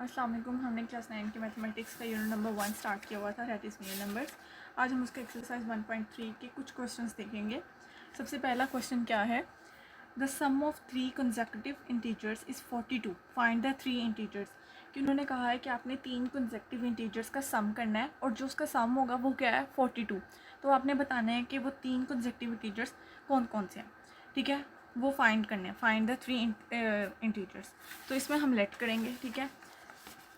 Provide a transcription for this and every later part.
अस्सलाम वालेकुम। हमने क्लास 9 के मैथमेटिक्स का यूनिट नंबर 1 स्टार्ट किया हुआ था, दैट इज़ रियल नंबर्स। आज हम उसका एक्सरसाइज 1.3 के कुछ क्वेश्चंस देखेंगे। सबसे पहला क्वेश्चन क्या है, the sum of 3 consecutive integers is 42, find the 3 integers. कि उन्होंने कहा है कि आपने 3 कंसेक्यूटिव इंटीजर्स का सम करना है और जो उसका सम होगा वो क्या है 42। तो आपने बताना है कि वो 3 कंसेक्यूटिव इंटीजर्स कौन कौन से हैं, ठीक है, वो फाइंड करने हैं, फाइंड द 3 इंटीजर्स। तो इसमें हम लेट करेंगे, ठीक है।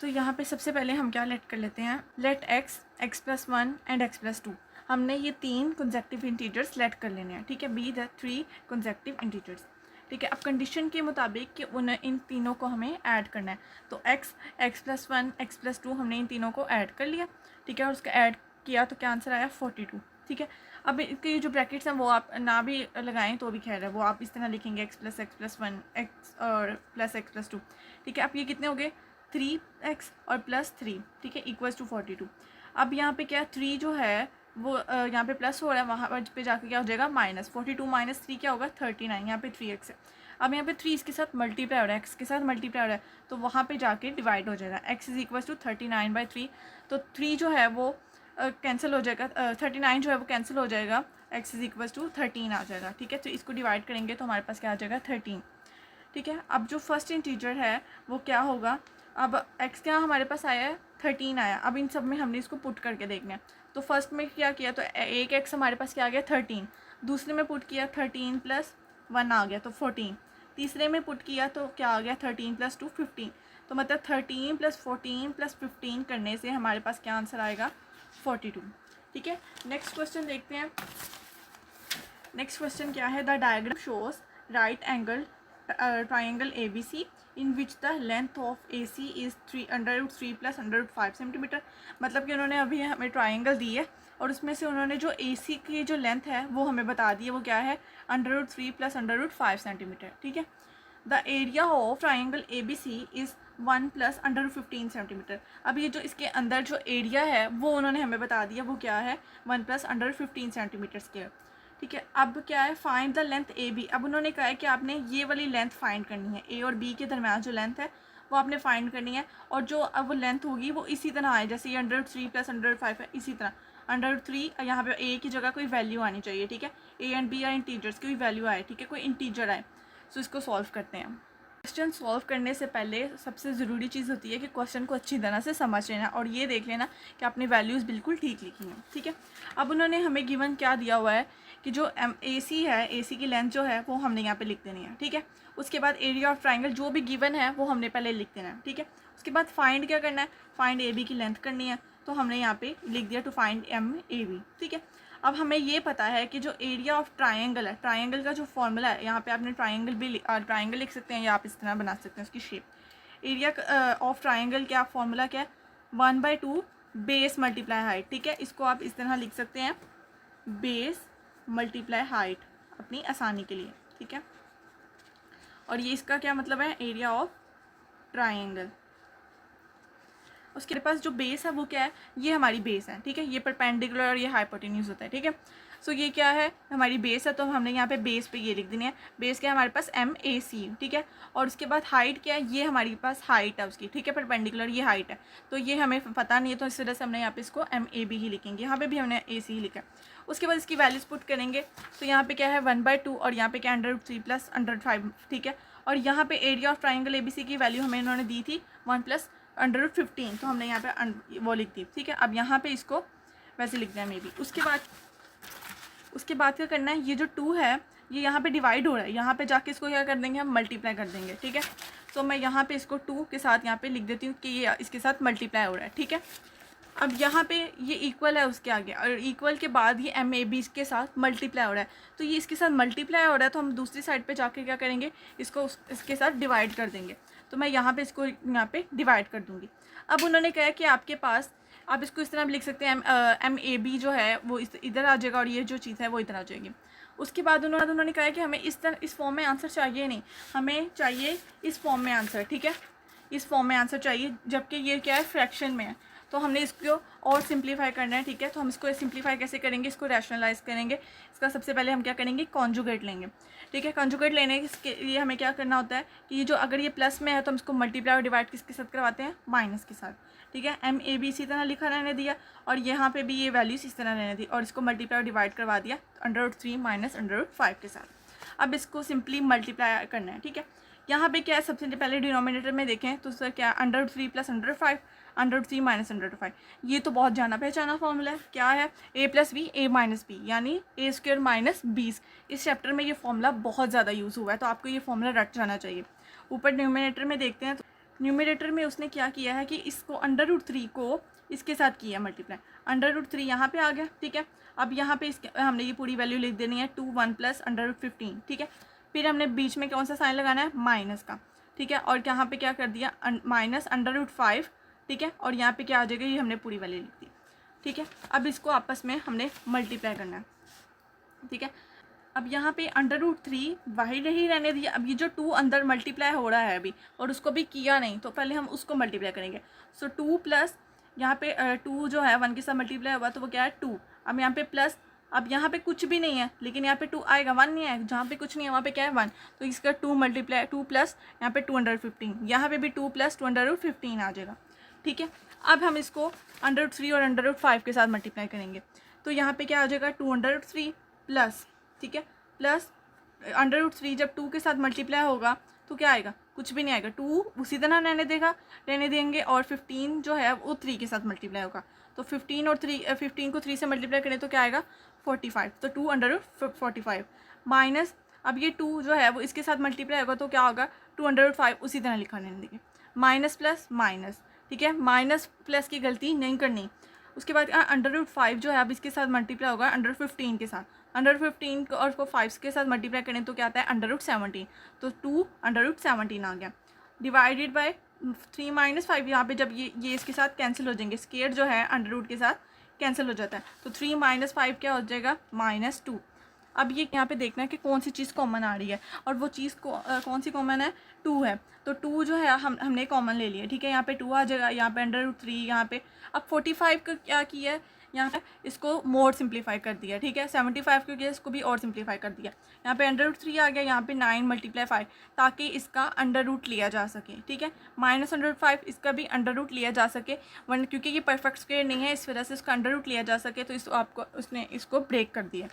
तो यहाँ पे सबसे पहले हम क्या लेट कर लेते हैं, let x plus 1 and x plus 2। हमने ये 3 कंसेक्यूटिव इंटीजर्स लेट कर लेने हैं, ठीक है, बी द 3 कंसेक्यूटिव इंटीजर्स, ठीक है। अब कंडीशन के मुताबिक कि इन तीनों को हमें ऐड करना है। तो x प्लस 1 x प्लस 2 हमने इन तीनों को ऐड कर लिया, ठीक है, और उसका ऐड किया तो क्या आंसर आया 42, ठीक है। अब इसके जो ब्रैकेट्स हैं वो आप ना भी लगाएं तो भी खैर है, वो आप इस तरह लिखेंगे x प्लस 1 x और प्लस x प्लस 2, ठीक है। अब ये कितने हो गए 3x और प्लस 3, ठीक है, इक्वल्स टू 42। अब यहाँ पे क्या 3 जो है वो यहाँ पे प्लस हो रहा है, वहाँ पे जाके क्या हो जाएगा माइनस 42 माइनस 3 क्या होगा 39। यहाँ पे 3x है, अब यहाँ पे 3 इसके साथ मल्टीप्लाई हो रहा है, x के साथ मल्टीप्लाई हो रहा है, तो वहाँ पे जाके डिवाइड हो जाएगा, x इज इक्वल्स टू 39/3। तो 3 जो है वो कैंसिल हो जाएगा, 39 जो है वो कैंसिल हो जाएगा, x इज इक्वल्स टू 13 आ जाएगा, ठीक है। तो इसको डिवाइड करेंगे तो हमारे पास क्या आ जाएगा 13, ठीक है। अब जो फर्स्ट इंटीजर है वो क्या होगा, अब x क्या हमारे पास आया है 13 आया। अब इन सब में हमने इसको पुट करके देखना है। तो फर्स्ट में क्या किया, तो एक x हमारे पास क्या आ गया 13, दूसरे में पुट किया 13 प्लस 1 आ गया तो 14, तीसरे में पुट किया तो क्या आ गया 13 प्लस 2 15। तो मतलब 13 प्लस 14 प्लस 15 करने से हमारे पास क्या आंसर आएगा 42, ठीक है। नेक्स्ट क्वेश्चन देखते हैं। नेक्स्ट क्वेश्चन क्या है, the diagram shows right angle triangle ABC in which the length of AC is 3√3 plus 105 centimetre. मतलब कि उन्होंने अभी हमें ट्राइंगल दी है और उसमें से उन्होंने जो AC की जो लेंथ है वो हमें बता दी है, वो क्या है 3 प्लस 5 सेंटीमीटर, ठीक है। The area of triangle ABC is 1 plus 15 centimetre. अब ये जो इसके अंदर जो एरिया है वो उन्होंने हमें बता दिया, वो क्या है 1 प्लस 15 सेंटीमीटर स्क्वायर, ठीक है। अब क्या है find the length A B. अब उन्होंने कहा है कि आपने ये वाली लेंथ फाइंड करनी है, ए और बी के दरम्यान जो लेंथ है वो आपने फाइंड करनी है, और जो अब वो लेंथ होगी वो इसी तरह आए, जैसे ये 3 प्लस 5 है, इसी तरह 3 यहाँ पे ए की जगह कोई वैल्यू आनी चाहिए, ठीक है, ए एंड बी या इंटीजर्स की कोई वैल्यू आए, ठीक है, कोई इंटीजर आए। सो इसको सॉल्व करते हैं। क्वेश्चन सॉल्व करने से पहले सबसे ज़रूरी चीज़ होती है कि क्वेश्चन को अच्छी तरह से समझ लेना और ये देख लेना कि आपने वैल्यूज़ बिल्कुल ठीक लिखी हैं, ठीक है। अब उन्होंने हमें गिवन क्या दिया हुआ है कि जो AC है, AC की लेंथ जो है वो हमने यहाँ पे लिख देनी है, ठीक है। उसके बाद एरिया ऑफ ट्राइंगल जो भी गिवन है वो हमने पहले लिख देना है, ठीक है। उसके बाद फाइंड क्या करना है, फाइंड AB की लेंथ करनी है, तो हमने यहाँ पे लिख दिया टू फाइंड MAB, ठीक है। अब हमें ये पता है कि जो एरिया ऑफ ट्राइंगल है, ट्राइंगल का जो फॉर्मूला है, यहाँ पे आपने ट्राइंगल लिख सकते हैं या आप इस तरह बना सकते हैं उसकी शेप। एरिया ऑफ ट्राइंगल क्या फॉर्मूला क्या है 1/2 बेस मल्टीप्लाई हाइट, ठीक है। इसको आप इस तरह लिख सकते हैं बेस मल्टीप्लाई हाइट अपनी आसानी के लिए, ठीक है। और ये इसका क्या मतलब है एरिया ऑफ ट्राइंगल। उसके पास जो बेस है वो क्या है, ये हमारी बेस है, ठीक है, ये परपेंडिकुलर और ये हाइपोटेन्यूज होता है, ठीक है। सो ये क्या है हमारी बेस है, तो हमने यहाँ पे बेस पे ये लिख देनी है, बेस क्या है हमारे पास MAC, ठीक है। और उसके बाद हाइट क्या है, ये हमारे पास हाइट है उसकी, ठीक है, परपेंडिकुलर ये हाइट है, तो ये हमें पता नहीं है, तो इस वजह से हमने यहाँ पे इसको MAB ही लिखेंगे, यहाँ पे भी हमने AC ही लिखा है। उसके बाद इसकी वैल्यूज पुट करेंगे, तो यहाँ पे क्या है 1/2 और यहाँ पे क्या 3 प्लस 5, ठीक है। और यहाँ पे एरिया ऑफ ट्राइंगल ABC की वैल्यू हमें इन्होंने दी थी 1 प्लस 15, तो हमने यहाँ पे वो लिख दी, ठीक है। अब यहाँ पे इसको वैसे लिख दिया MAB। उसके बाद क्या करना है, ये जो 2 है ये यहाँ पे डिवाइड हो रहा है, यहाँ पे जाके इसको क्या कर देंगे हम मल्टीप्लाई कर देंगे, ठीक है। तो मैं यहाँ पे इसको 2 के साथ यहाँ पे लिख देती हूँ कि ये इसके साथ मल्टीप्लाई हो रहा है, ठीक है। अब यहाँ पे ये इक्वल है उसके आगे, और इक्वल के बाद ये MAB के साथ मल्टीप्लाई हो रहा है, तो ये इसके साथ मल्टीप्लाई हो रहा है, तो हम दूसरी साइड पे जाके क्या करेंगे इसको इसके साथ डिवाइड कर देंगे। तो मैं यहाँ पे इसको यहाँ पे डिवाइड कर दूँगी। अब उन्होंने कहा कि आपके पास आप इसको इस तरह भी लिख सकते हैं MAB जो है वो इधर आ जाएगा और ये जो चीज़ है वो इधर आ जाएगी। उसके बाद उन्होंने कहा कि हमें इस फॉर्म में आंसर चाहिए नहीं, हमें चाहिए इस फॉर्म में आंसर, ठीक है, इस फॉर्म में आंसर चाहिए, जबकि ये क्या है फ्रैक्शन में है। तो तो हमने इसको और सिंप्लीफाई करना है, ठीक है। तो हम इसको सिंप्लीफाई कैसे करेंगे, इसको रैशनलाइज करेंगे। इसका सबसे पहले हम क्या करेंगे, कॉन्जुगेट लेंगे, ठीक है। कॉन्जुगेट लेने के लिए हमें क्या करना होता है कि ये जो अगर ये प्लस में है तो हम इसको मल्टीप्लाई और डिवाइड किसके साथ करवाते हैं, माइनस के साथ, ठीक है। एम ए बी इसी तरह लिखा रहने दिया और यहाँ पे भी ये वैल्यूज इस तरह रहने दी और इसको मल्टीप्लाई और डिवाइड करवा दिया √3 माइनस √5 के साथ। अब इसको सिंपली मल्टीप्लाई करना है, ठीक है। यहाँ पे क्या है, सबसे पहले डिनोमिनेटर में देखें तो सर क्या है, √3 प्लस √5, √3 माइनस √5। ये तो बहुत जाना पहचाना फॉर्मूला है, क्या है, a plus B a minus B यानी a² माइनस 20। इस चैप्टर में ये फॉर्मूला बहुत ज़्यादा यूज़ हुआ है, तो आपको ये फॉर्मूला रट जाना चाहिए। ऊपर न्यूमिनेटर में देखते हैं, तो न्यूमिनेटर में उसने क्या किया है कि इसको √3 को इसके साथ किया मल्टीप्लाई, √3 यहाँ पे आ गया, ठीक है। अब यहाँ पे इसके हमने ये पूरी वैल्यू लिख देनी है 2 1 प्लस √15, ठीक है। फिर हमने बीच में कौन सा साइन लगाना है, माइनस का, ठीक है। और यहाँ पे क्या कर दिया, माइनस √5, ठीक है। और यहाँ पे क्या आ जाएगा, ये हमने पूरी वैल्यू लिख दी, ठीक है। अब इसको आपस में हमने मल्टीप्लाई करना है, ठीक है। अब यहाँ पे √3 वही नहीं रहने दिया, अब ये जो 2 अंदर मल्टीप्लाई हो रहा है अभी और उसको भी किया नहीं, तो पहले हम उसको मल्टीप्लाई करेंगे। सो 2 प्लस यहाँ पे 2 जो है 1 के साथ मल्टीप्लाई हुआ तो वो क्या है 2। अब यहाँ पे प्लस, अब यहाँ पे कुछ भी नहीं है लेकिन यहाँ पे 2 आएगा, 1 नहीं आएगा, जहाँ पे कुछ नहीं है वहाँ पे क्या है 1, तो इसका 2 मल्टीप्लाई 2 प्लस यहाँ पे 215, यहाँ पे भी 2 प्लस 215 आ जाएगा, ठीक है। अब हम इसको √3 और √5 के साथ मल्टीप्लाई करेंगे, तो यहाँ पे क्या आ जाएगा 203 प्लस, ठीक है, प्लस √3 जब 2 के साथ मल्टीप्लाई होगा तो क्या आएगा, कुछ भी नहीं आएगा, 2 उसी तरह रहने देंगे और 15 जो है वो 3 के साथ मल्टीप्लाई होगा, तो 15 को 3 से मल्टीप्लाई करें तो क्या आएगा 45, तो 2/45 माइनस, अब ये 2 जो है वो इसके साथ मल्टीप्लाई होगा तो क्या होगा 2/5 उसी तरह लिखा रहने देंगे, माइनस प्लस माइनस, ठीक है। माइनस प्लस की गलती नहीं करनी। उसके बाद √5 जो है अब इसके साथ मल्टीप्लाई होगा √15 के साथ, √15 और उसको 5 के साथ मल्टीप्लाई करें तो क्या आता है √17, तो 2/17 आ गया, डिवाइडेड बाय 3 माइनस 5। यहाँ पे जब ये इसके साथ कैंसिल हो जाएंगे, स्केयर जो है √ के साथ कैंसिल हो जाता है, तो 3 माइनस 5 क्या हो जाएगा -2। अब ये यहाँ पे देखना है कि कौन सी चीज़ कॉमन आ रही है और वो चीज़ कौन सी कॉमन है, 2 है, तो 2 जो है हमने कॉमन ले लिया, ठीक है। यहाँ पे 2 आ जाएगा, यहाँ पे √3, यहाँ पे अब 45 का क्या किया है, यहाँ पे इसको मोर सिंप्लीफाई कर दिया, ठीक है। 75 को किया, इसको भी और सिंप्लीफाई कर दिया, यहाँ पे √3 आ गया, यहाँ पे 9 × 5 ताकि इसका √ लिया जा सके, ठीक है। -√5 इसका भी √ लिया जा सके, वन क्योंकि ये परफेक्ट स्क्वायर नहीं है इस वजह से इसका √ लिया जा सके, तो इसको आपको उसने इसको ब्रेक कर दिया,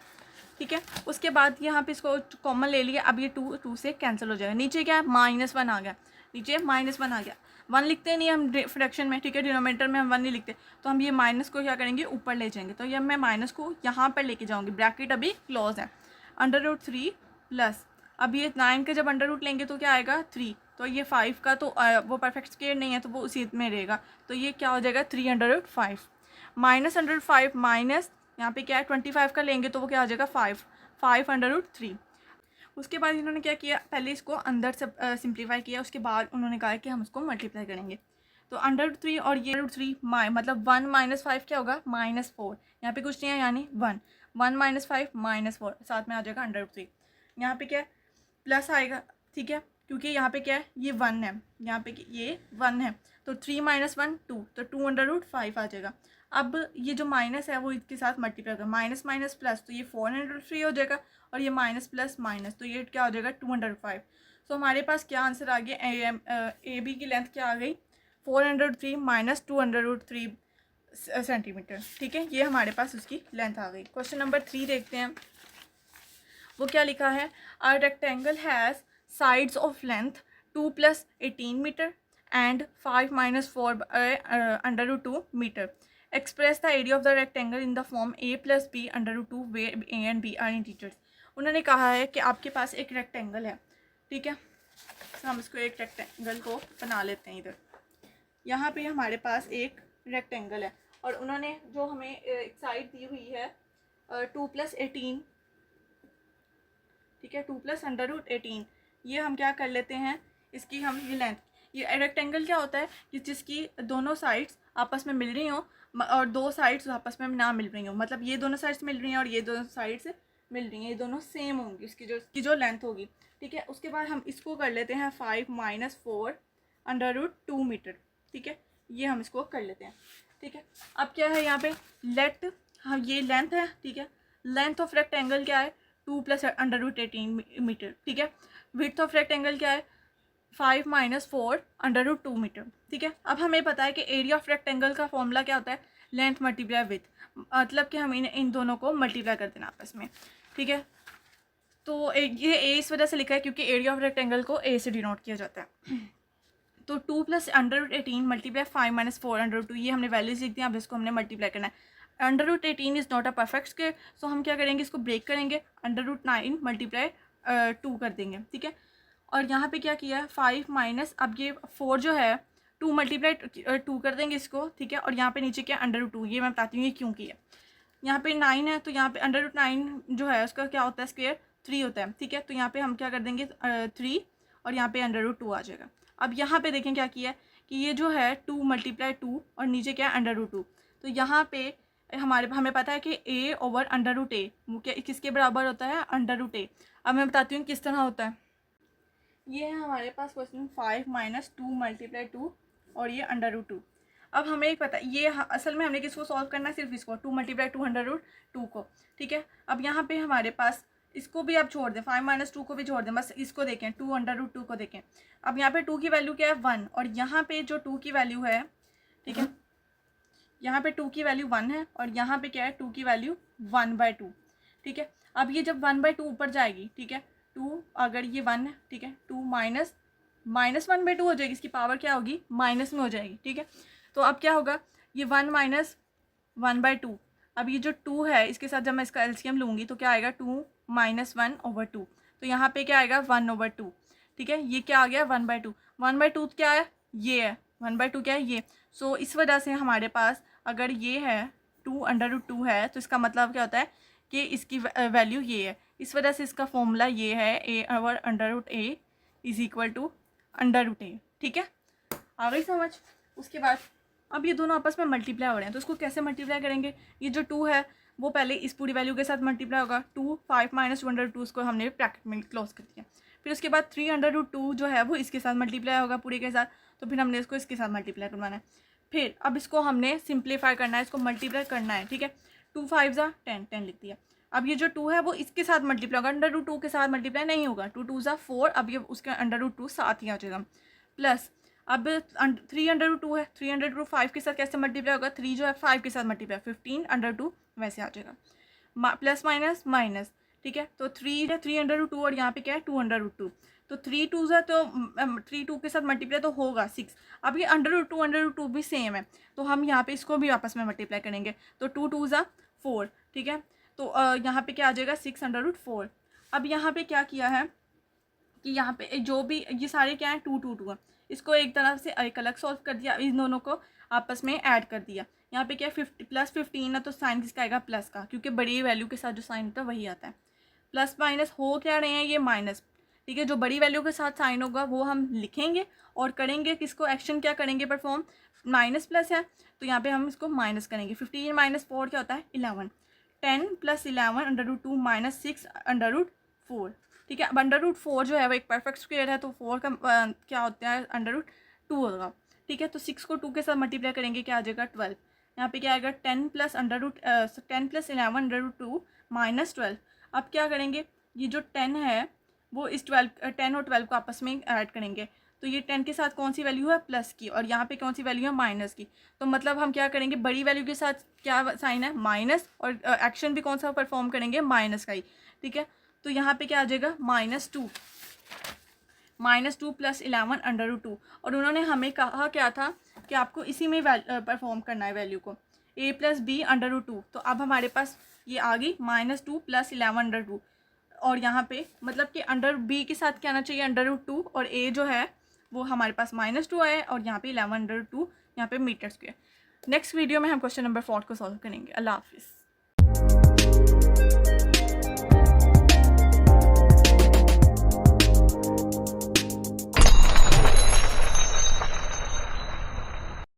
ठीक है। उसके बाद यहाँ पे इसको कॉमन ले लिया, अब ये 2 से कैंसिल हो जाएगा, नीचे क्या है -1 आ गया, नीचे -1 आ गया, 1 लिखते नहीं हम फ्रैक्शन में, ठीक है, डिनोमिनेटर में हम 1 नहीं लिखते, तो हम ये माइनस को क्या करेंगे ऊपर ले जाएंगे, तो ये मैं माइनस को यहाँ पर लेके जाऊँगी, ब्रैकेट अभी क्लोज है, √3 प्लस, अब ये 9 का जब √ लेंगे तो क्या आएगा 3, तो ये 5 का तो वो परफेक्ट स्क्वायर नहीं है तो वो उसी में रहेगा, तो ये क्या हो जाएगा 3/5 -105 माइनस यहाँ पे क्या है 25 का लेंगे तो वो क्या आ जाएगा 5/3। उसके बाद इन्होंने क्या किया, पहले इसको अंदर से सिंप्लीफाई किया, उसके बाद उन्होंने कहा कि हम उसको मल्टीप्लाई करेंगे, तो √3 और ये √3 मतलब 1 - 5 क्या होगा -4, यहाँ पे कुछ नहीं है यानी 1 1 - 5 -4 साथ में आ जाएगा √3। यहाँ पे क्या है प्लस आएगा, ठीक है, क्योंकि यहाँ पे क्या है ये 1 है, यहाँ पे ये 1 है, तो 3 - 1 2, तो 2/5 आ जाएगा। अब ये जो माइनस है वो इसके साथ मल्टीप्लाई कर, माइनस माइनस प्लस, तो ये 403 हो जाएगा और ये माइनस प्लस माइनस, तो ये क्या हो जाएगा 205। तो हमारे पास क्या आंसर आ गया, ए बी की लेंथ क्या आ गई 403 माइनस 203 सेंटीमीटर, ठीक है, ये हमारे पास उसकी लेंथ आ गई। क्वेश्चन नंबर 3 देखते हैं, वो क्या लिखा है, a rectangle has sides of length 2 + 18 metre and 5 - 4 √2 metre. Express the area of the rectangle in the form a + b √2 where a and b are integers. उन्होंने कहा है कि आपके पास एक रेक्टेंगल है, ठीक है, तो हम इसको एक रेक्टेंगल को बना लेते हैं। इधर यहाँ पे हमारे पास एक रेक्टेंगल है और उन्होंने जो हमें एक साइड दी हुई है 2 + 18, ठीक है, 2 + √18, ये हम क्या कर लेते हैं, इसकी हम ये लेंथ, ये रेक्टेंगल क्या होता है कि जिसकी दोनों साइड्स आपस में मिल रही हों और 2 साइड्स आपस में ना मिल रही हों, मतलब ये दोनों साइड्स मिल रही हैं और ये दोनों साइड्स मिल रही हैं, ये दोनों सेम होंगी इसकी जो लेंथ होगी, ठीक है। उसके बाद हम इसको कर लेते हैं 5 - 4 √2 मीटर, ठीक है, ये हम इसको कर लेते हैं, ठीक है। अब क्या है यहाँ पे लेट, हाँ ये लेंथ है, ठीक है। लेंथ ऑफ रेक्टेंगल क्या है 2 + √18 मीटर, ठीक है। विड्थ ऑफ रेक्टेंगल क्या है 5 - 4 √2 मीटर, ठीक है। अब हमें पता है कि एरिया ऑफ रेक्टेंगल का फॉर्मूला क्या होता है लेंथ मल्टीप्लाई विथ, मतलब कि हम इन दोनों को मल्टीप्लाई कर देना आपस में, ठीक है। तो ये ए इस वजह से लिखा है क्योंकि एरिया ऑफ रेक्टेंगल को ए से डिनोट किया जाता है। तो 2 + √18 मल्टीप्लाई 5 - 4 √2, ये हमने वैल्यूज लिख दी, अब इसको हमने मल्टीप्लाई करना है। √18 is not a perfect square, so हम क्या करेंगे इसको ब्रेक करेंगे, √9 मल्टीप्लाई 2 कर देंगे, ठीक है। और यहाँ पे क्या किया है 5 माइनस, अब ये 4 जो है 2 मल्टीप्लाई 2 कर देंगे इसको, ठीक है। और यहाँ पे नीचे क्या √2, ये मैं बताती हूँ ये क्यों किया। यहाँ पे 9 है तो यहाँ पे √9 जो है उसका क्या होता है स्क्वायर 3 होता है, ठीक है। तो यहाँ पे हम क्या कर देंगे 3 और यहाँ पे √2 आ जाएगा। अब यहाँ पे देखें क्या किया है कि ये जो है 2 × 2 और नीचे क्या है √2, तो यहाँ पे हमें पता है कि a/√a वो क्या किसके बराबर होता है √a। अब मैं बताती हूँ किस तरह होता है। ये है हमारे पास क्वेश्चन 5 - 2 × 2 और ये √2। अब हमें एक पता ये असल में हमने किसको सॉल्व करना है सिर्फ इसको 2 × 2 √2 को, ठीक है। अब यहाँ पे हमारे पास इसको भी आप छोड़ दें 5 - 2 को भी छोड़ दें, बस इसको देखें 2 √2 को देखें। अब यहाँ पे 2 की वैल्यू क्या है 1 और यहाँ पे जो 2 की वैल्यू है, ठीक है, यहाँ पे 2 की वैल्यू 1 है और यहाँ पे क्या है 2 की वैल्यू 1/2, ठीक है। अब ये जब 1/2 ऊपर जाएगी, ठीक है, 2 अगर ये 1 है, ठीक है, 2 माइनस 1/2 हो जाएगी, इसकी पावर क्या होगी माइनस में हो जाएगी, ठीक है। तो अब क्या होगा ये 1 - 1/2, अब ये जो 2 है इसके साथ जब मैं इसका एलसीएम लूँगी तो क्या आएगा 2 - 1/2, तो यहाँ पे क्या आएगा 1/2, ठीक है। ये क्या आ गया 1/2, 1/2 क्या है ये है 1/2 क्या है ये। सो इस वजह से हमारे पास अगर ये है 2 √2 है तो इसका मतलब क्या होता है कि इसकी वैल्यू ये है। इस वजह से इसका फॉर्मूला ये है a/√a = √a, ठीक है। आ गई समझ। उसके बाद अब ये दोनों आपस में मल्टीप्लाई हो रहे हैं तो इसको कैसे मल्टीप्लाई करेंगे, ये जो 2 है वो पहले इस पूरी वैल्यू के साथ मल्टीप्लाई होगा 2 5 - 2 √2 उसको हमने ब्रैकेट में क्लोज कर दिया। फिर उसके बाद 3 √2 जो है वो इसके साथ मल्टीप्लाई होगा पूरे के साथ, तो फिर हमने इसको इसके साथ मल्टीप्लाई करवाना है। फिर अब इसको हमने सिंप्लीफाई करना है, इसको मल्टीप्लाई करना है, ठीक है। 2 5 = 10, 10 लिख दिया। अब ये जो 2 है वो इसके साथ मल्टीप्लाई होगा, √2 के साथ मल्टीप्लाई नहीं होगा, 2 2 = 4, अब ये उसके √2 साथ ही आ जाएगा। प्लस अब 3 √2 है, 3 √2 5 के साथ कैसे मल्टीप्लाई होगा, 3 जो है 5 के साथ मल्टीप्लाई 15 √2 वैसे आ जाएगा। प्लस माइनस माइनस, ठीक है। तो 3 है 3 √2 और यहाँ पे क्या है 2 √2, तो 3 2 है तो 3 2 के साथ मल्टीप्लाई तो होगा 6। अब ये √2 भी सेम है तो हम यहाँ पे इसको भी आपस में मल्टीप्लाई करेंगे, तो 2 2 = 4, ठीक है। तो यहाँ पे क्या आ जाएगा 6 √4। अब यहाँ पे क्या किया है कि यहाँ पे जो भी ये सारे क्या है 2 2 2 है, इसको एक तरफ से एक अलग सॉल्व कर दिया, इन दोनों को आपस में ऐड कर दिया। यहाँ पे क्या है 50 + 15 है तो साइन किसका आएगा प्लस का, क्योंकि बड़ी वैल्यू के साथ जो साइन होता है वही आता है। प्लस माइनस हो क्या रहे हैं ये माइनस, ठीक है। जो बड़ी वैल्यू के साथ साइन होगा वो हम लिखेंगे और करेंगे किसको एक्शन क्या करेंगे परफॉर्म, माइनस प्लस है तो यहाँ पे हम इसको माइनस करेंगे। 15 - 4 क्या होता है 11, 10 + 11 √2 - 6 √4, ठीक है। अब √4 जो है वो एक परफेक्ट स्क्वायर है तो 4 का क्या होता है √2 होगा, ठीक है। तो 6 को 2 के साथ मल्टीप्लाई करेंगे क्या आ जाएगा 12। यहाँ पे क्या आएगा 10 + 11 √2 - 12। अब क्या करेंगे ये जो 10 है वो इस 10 और 12 को आपस में ऐड करेंगे, तो ये 10 के साथ कौन सी वैल्यू है प्लस की और यहाँ पे कौन सी वैल्यू है माइनस की। तो मतलब हम क्या करेंगे बड़ी वैल्यू के साथ क्या साइन है माइनस और एक्शन भी कौन सा परफॉर्म करेंगे माइनस का ही, ठीक है। तो यहाँ पे क्या आ जाएगा -2 + 11 √2 और उन्होंने हमें कहा क्या था कि आपको इसी में परफॉर्म करना है वैल्यू को a + b √2। तो अब हमारे पास ये आ गई -2 + 11 √2 और यहाँ पे मतलब कि b के साथ क्या आना चाहिए √2 और a जो है वो हमारे पास -2 आया और यहाँ पे 11 √2 यहाँ पे मीटर स्क्वायर। नेक्स्ट वीडियो में हम क्वेश्चन नंबर 4 को सॉल्व करेंगे। अल्लाह हाफिज़।